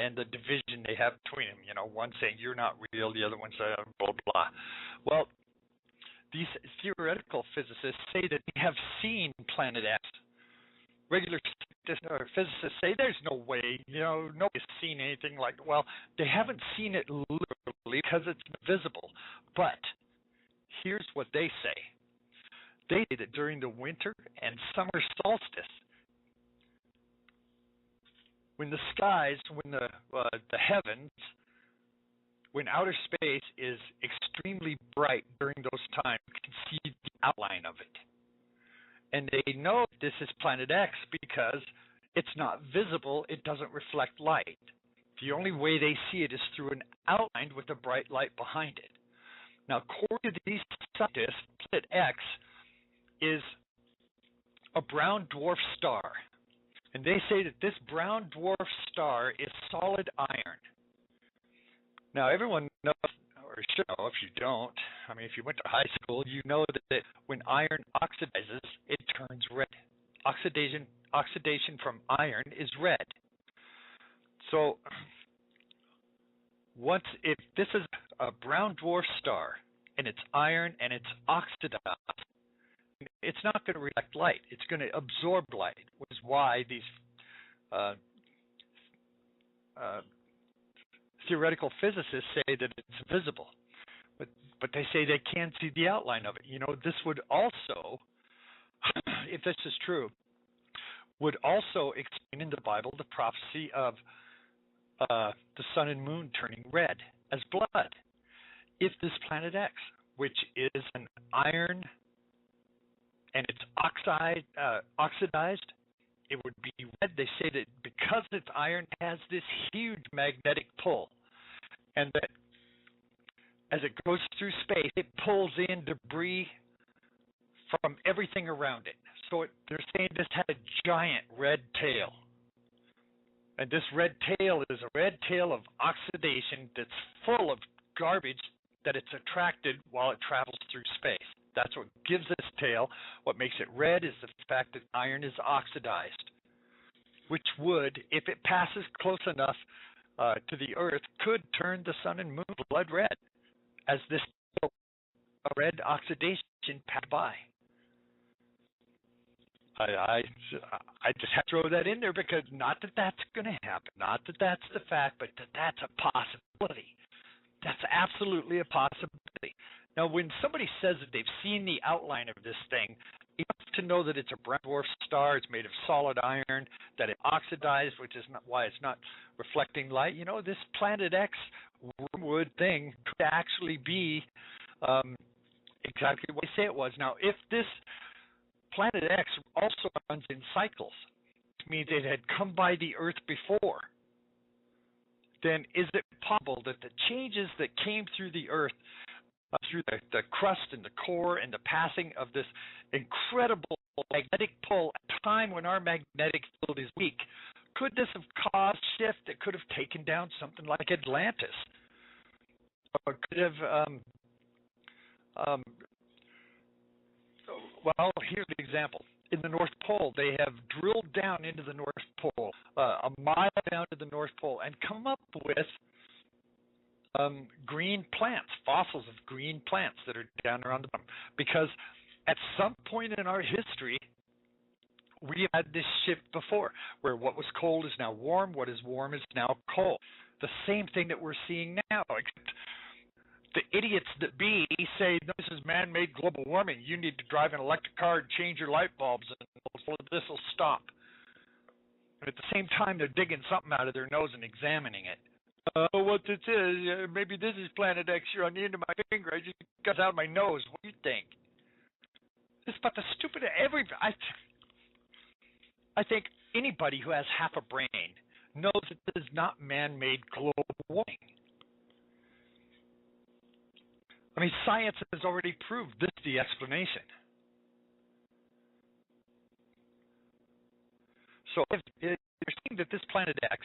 and the division they have between them. One saying you're not real, the other one saying blah, blah. Well, these theoretical physicists say that they have seen Planet X. Regular physicists say there's no way, nobody's seen anything like it. Well, they haven't seen it literally because it's visible. But here's what they say. They say that during the winter and summer solstice, when the skies, when the heavens, when outer space is extremely bright during those times, you can see the outline of it. And they know this is Planet X because it's not visible, it doesn't reflect light. The only way they see it is through an outline with a bright light behind it. Now, according to these scientists, Planet X is a brown dwarf star. And they say that this brown dwarf star is solid iron. Now, everyone knows, or should know if you don't, if you went to high school, you know that when iron oxidizes, it turns red. Oxidation from iron is red. So, if this is a brown dwarf star, and it's iron and it's oxidized, it's not going to reflect light. It's going to absorb light, which is why these theoretical physicists say that it's visible. But they say they can't see the outline of it. This would also, if this is true, would also explain in the Bible the prophecy of the sun and moon turning red as blood. If this Planet X, which is an iron and it's oxidized, it would be red. They say that because it's iron, it has this huge magnetic pull, and that as it goes through space, it pulls in debris from everything around it. So they're saying this had a giant red tail. And this red tail is a red tail of oxidation that's full of garbage that it's attracted while it travels through space. That's what gives this tail. What makes it red is the fact that iron is oxidized, which would, if it passes close enough to the Earth, could turn the sun and moon blood red as this red oxidation passed by. I just have to throw that in there because not that that's going to happen, not that that's the fact, but that that's a possibility. That's absolutely a possibility. Now, when somebody says that they've seen the outline of this thing, you have to know that it's a brown dwarf star. It's made of solid iron, that it oxidized, which is not why it's not reflecting light. This Planet X wormwood thing could actually be exactly what they say it was. Now, if this Planet X also runs in cycles, which means it had come by the Earth before, then is it possible that the changes that came through the Earth, through the crust and the core and the passing of this incredible magnetic pull at a time when our magnetic field is weak, could this have caused a shift that could have taken down something like Atlantis? Or could have, well, here's an example. In the North Pole, they have drilled down into the North Pole, a mile down to the North Pole, and come up with green plants, fossils of green plants that are down around the bottom. Because at some point in our history, we had this shift before, where what was cold is now warm, what is warm is now cold. The same thing that we're seeing now, except the idiots that be say, no, this is man-made global warming. You need to drive an electric car and change your light bulbs, and this will stop. And at the same time, they're digging something out of their nose and examining it. What this is, maybe this is Planet X here on the end of my finger. I just got out of my nose. What do you think? It's about the stupid. I think anybody who has half a brain knows that this is not man-made global warming. Science has already proved this is the explanation. So if you're saying that this Planet X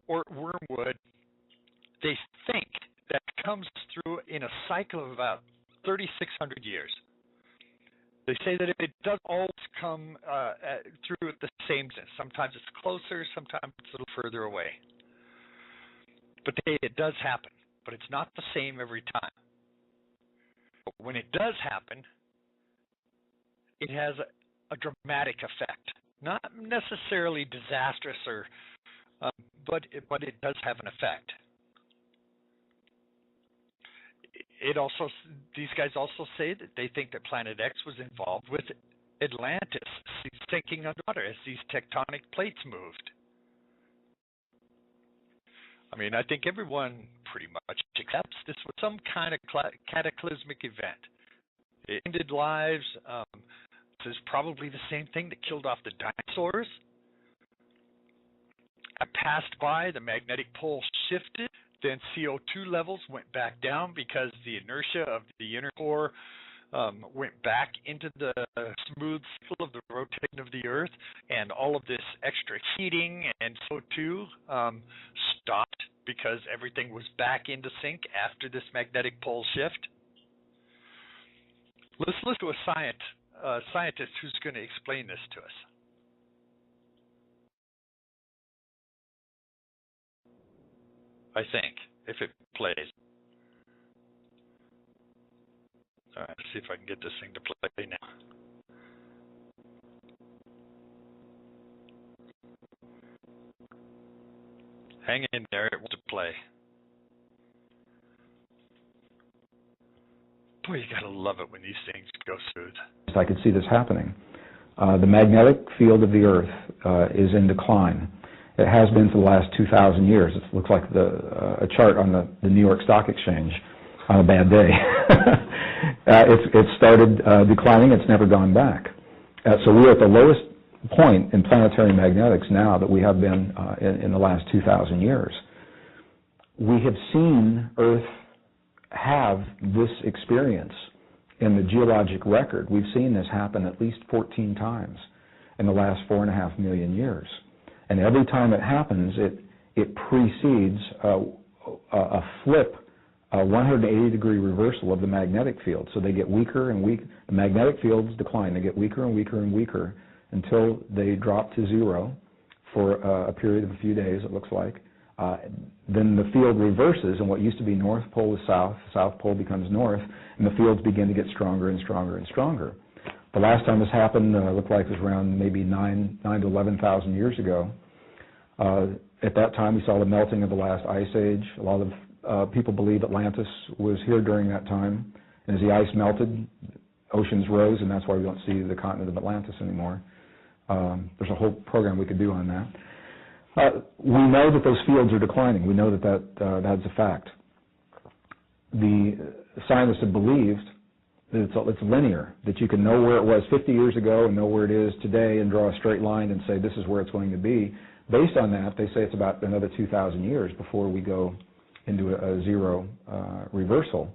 or wormwood, they think that comes through in a cycle of about 3,600 years. They say that if it does all its come through at the same distance. Sometimes it's closer, sometimes it's a little further away. But it does happen, but it's not the same every time. But when it does happen, it has a dramatic effect. Not necessarily disastrous, but it does have an effect. These guys also say that they think that Planet X was involved with Atlantis sinking underwater as these tectonic plates moved. I mean, I think everyone pretty much accepts this was some kind of cataclysmic event. It ended lives. This is probably the same thing that killed off the dinosaurs. It passed by, the magnetic pole shifted, then CO2 levels went back down because the inertia of the inner core went back into the smooth cycle of the rotation of the Earth, and all of this extra heating and CO2 stopped because everything was back into sync after this magnetic pole shift. Let's listen to a scientist who's going to explain this to us. I think, if it plays. All right, let's see if I can get this thing to play now. Hang in there, it wants to play. Boy, you gotta love it when these things go smooth. I could see this happening. The magnetic field of the Earth is in decline. It has been for the last 2,000 years. It looks like a chart on the New York Stock Exchange on a bad day. It started declining. It's never gone back. So we're at the lowest point in planetary magnetics now that we have been in the last 2,000 years. We have seen Earth have this experience in the geologic record. We've seen this happen at least 14 times in the last 4.5 million years. And every time it happens, it precedes a flip, a 180-degree reversal of the magnetic field. So they get weaker and weaker. The magnetic fields decline. They get weaker and weaker and weaker until they drop to zero for a period of a few days, it looks like. Then the field reverses, and what used to be North Pole is South, South Pole becomes North, and the fields begin to get stronger and stronger and stronger. The last time this happened looked like it was around maybe 9 to 11,000 years ago. At that time, we saw the melting of the last ice age. A lot of people believe Atlantis was here during that time. And as the ice melted, oceans rose, and that's why we don't see the continent of Atlantis anymore. There's a whole program we could do on that. We know that those fields are declining. We know that's a fact. The scientists have believed that it's linear, that you can know where it was 50 years ago and know where it is today and draw a straight line and say this is where it's going to be. Based on that, they say it's about another 2,000 years before we go into a zero reversal.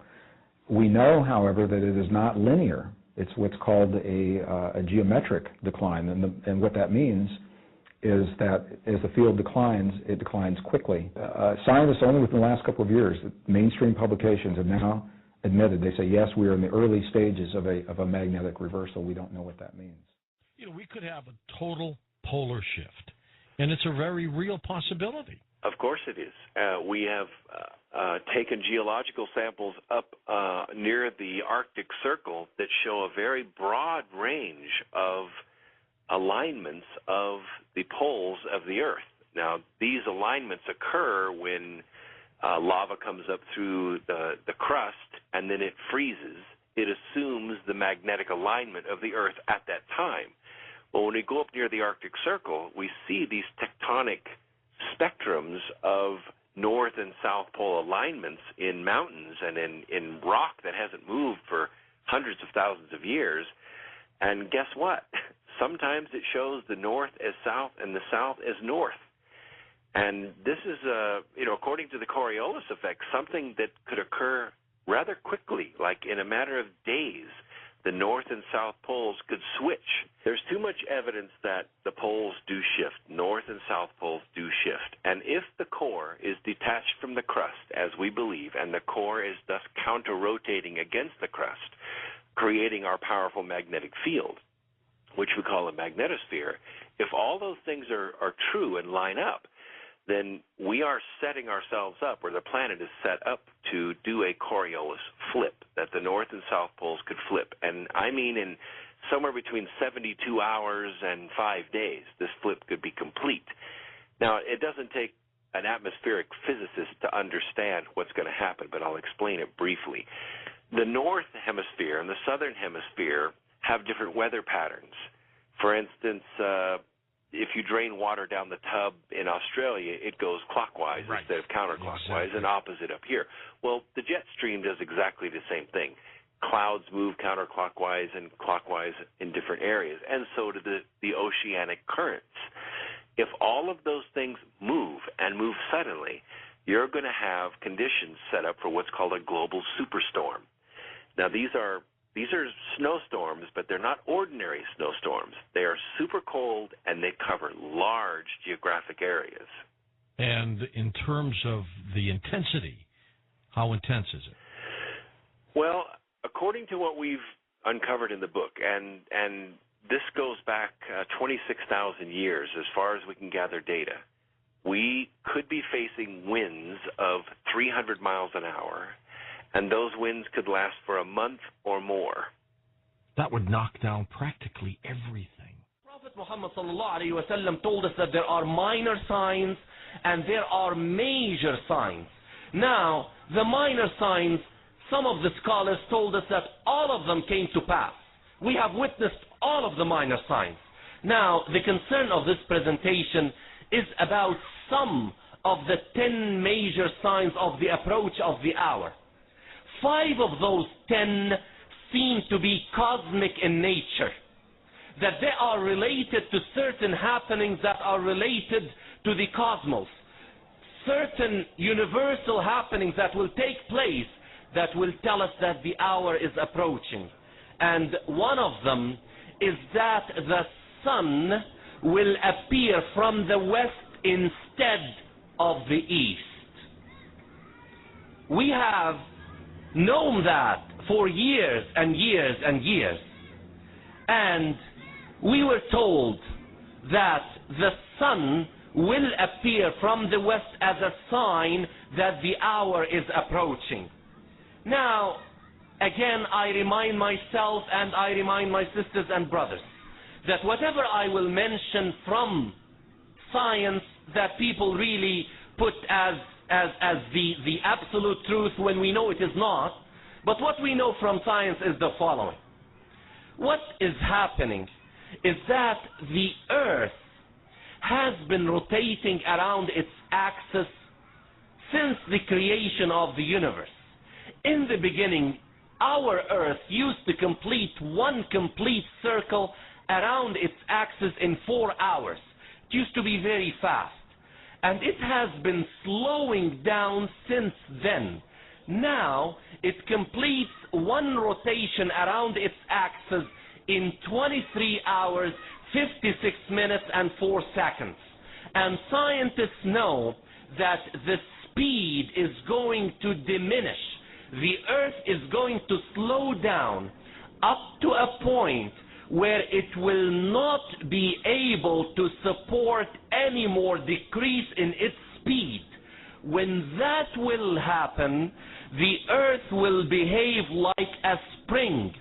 We know, however, that it is not linear. It's what's called a geometric decline, and what that means is that as the field declines, it declines quickly. Scientists only within the last couple of years, mainstream publications have now admitted, they say, yes, we are in the early stages of a magnetic reversal. We don't know what that means. You know, we could have a total polar shift, and it's a very real possibility. Of course it is. We have taken geological samples up near the Arctic Circle that show a very broad range of alignments of the poles of the Earth. Now, these alignments occur when lava comes up through the crust and then it freezes. It assumes the magnetic alignment of the Earth at that time. Well, when we go up near the Arctic Circle, we see these tectonic spectrums of north and south pole alignments in mountains and in rock that hasn't moved for hundreds of thousands of years. And guess what? Sometimes it shows the north as south and the south as north. And this is, according to the Coriolis effect, something that could occur rather quickly, like in a matter of days. The north and south poles could switch. There's too much evidence that the poles do shift. North and south poles do shift. And if the core is detached from the crust, as we believe, and the core is thus counter-rotating against the crust, creating our powerful magnetic field, which we call a magnetosphere, if all those things are true and line up, then we are setting ourselves up, or the planet is set up to do a Coriolis flip, that the North and South poles could flip. And I mean in somewhere between 72 hours and 5 days, this flip could be complete. Now, it doesn't take an atmospheric physicist to understand what's going to happen, but I'll explain it briefly. The North Hemisphere and the Southern Hemisphere have different weather patterns. For instance, if you drain water down the tub in Australia, it goes clockwise instead of counterclockwise, and opposite up here. Well, the jet stream does exactly the same thing. Clouds move counterclockwise and clockwise in different areas, and so do the oceanic currents. If all of those things move and move suddenly, you're going to have conditions set up for what's called a global superstorm. Now, these are snowstorms, but they're not ordinary snowstorms. They are super cold, and they cover large geographic areas. And in terms of the intensity, how intense is it? Well, according to what we've uncovered in the book, and this goes back 26,000 years as far as we can gather data, we could be facing winds of 300 miles an hour, and those winds could last for a month or more. That would knock down practically everything. Prophet Muhammad ﷺ told us that there are minor signs and there are major signs. Now, the minor signs, some of the scholars told us that all of them came to pass. We have witnessed all of the minor signs. Now, the concern of this presentation is about some of the 10 major signs of the approach of the hour. 5 of those 10 seem to be cosmic in nature, that they are related to certain happenings that are related to the cosmos, certain universal happenings that will take place that will tell us that the hour is approaching. And one of them is that the sun will appear from the west instead of the east. We have known that for years and years and years. And we were told that the sun will appear from the west as a sign that the hour is approaching. Now, again, I remind myself and I remind my sisters and brothers that whatever I will mention from science that people really put as the absolute truth when we know it is not, but what we know from science is the following. What is happening is that the Earth has been rotating around its axis since the creation of the universe. In the beginning, our Earth used to complete one complete circle around its axis in 4 hours. It used to be very fast. And it has been slowing down since then. Now, it completes one rotation around its axis in 23 hours, 56 minutes, and 4 seconds. And scientists know that the speed is going to diminish. The Earth is going to slow down up to a point where it will not be able to support any more decrease in its speed. When that will happen, the Earth will behave like a spring,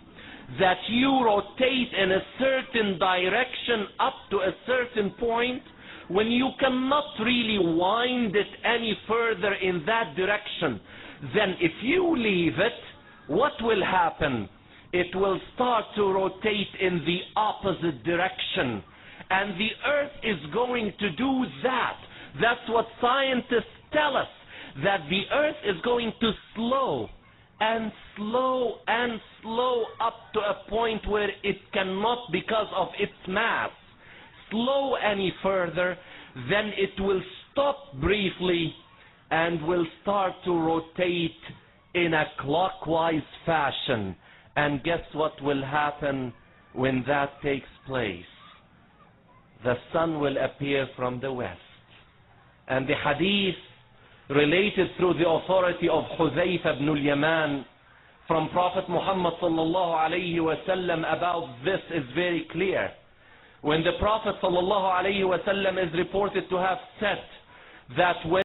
that you rotate in a certain direction up to a certain point when you cannot really wind it any further in that direction. Then if you leave it, what will happen? It will start to rotate in the opposite direction. And the Earth is going to do that. That's what scientists tell us, that the Earth is going to slow and slow and slow up to a point where it cannot, because of its mass, slow any further. Then it will stop briefly and will start to rotate in a clockwise fashion. And guess what will happen when that takes place? The sun will appear from the west. And the hadith related through the authority of Hudhayfa ibn al-Yaman from Prophet Muhammad sallallahu alayhi wa sallam about this is very clear. when the Prophet ﷺ is reported to have said that when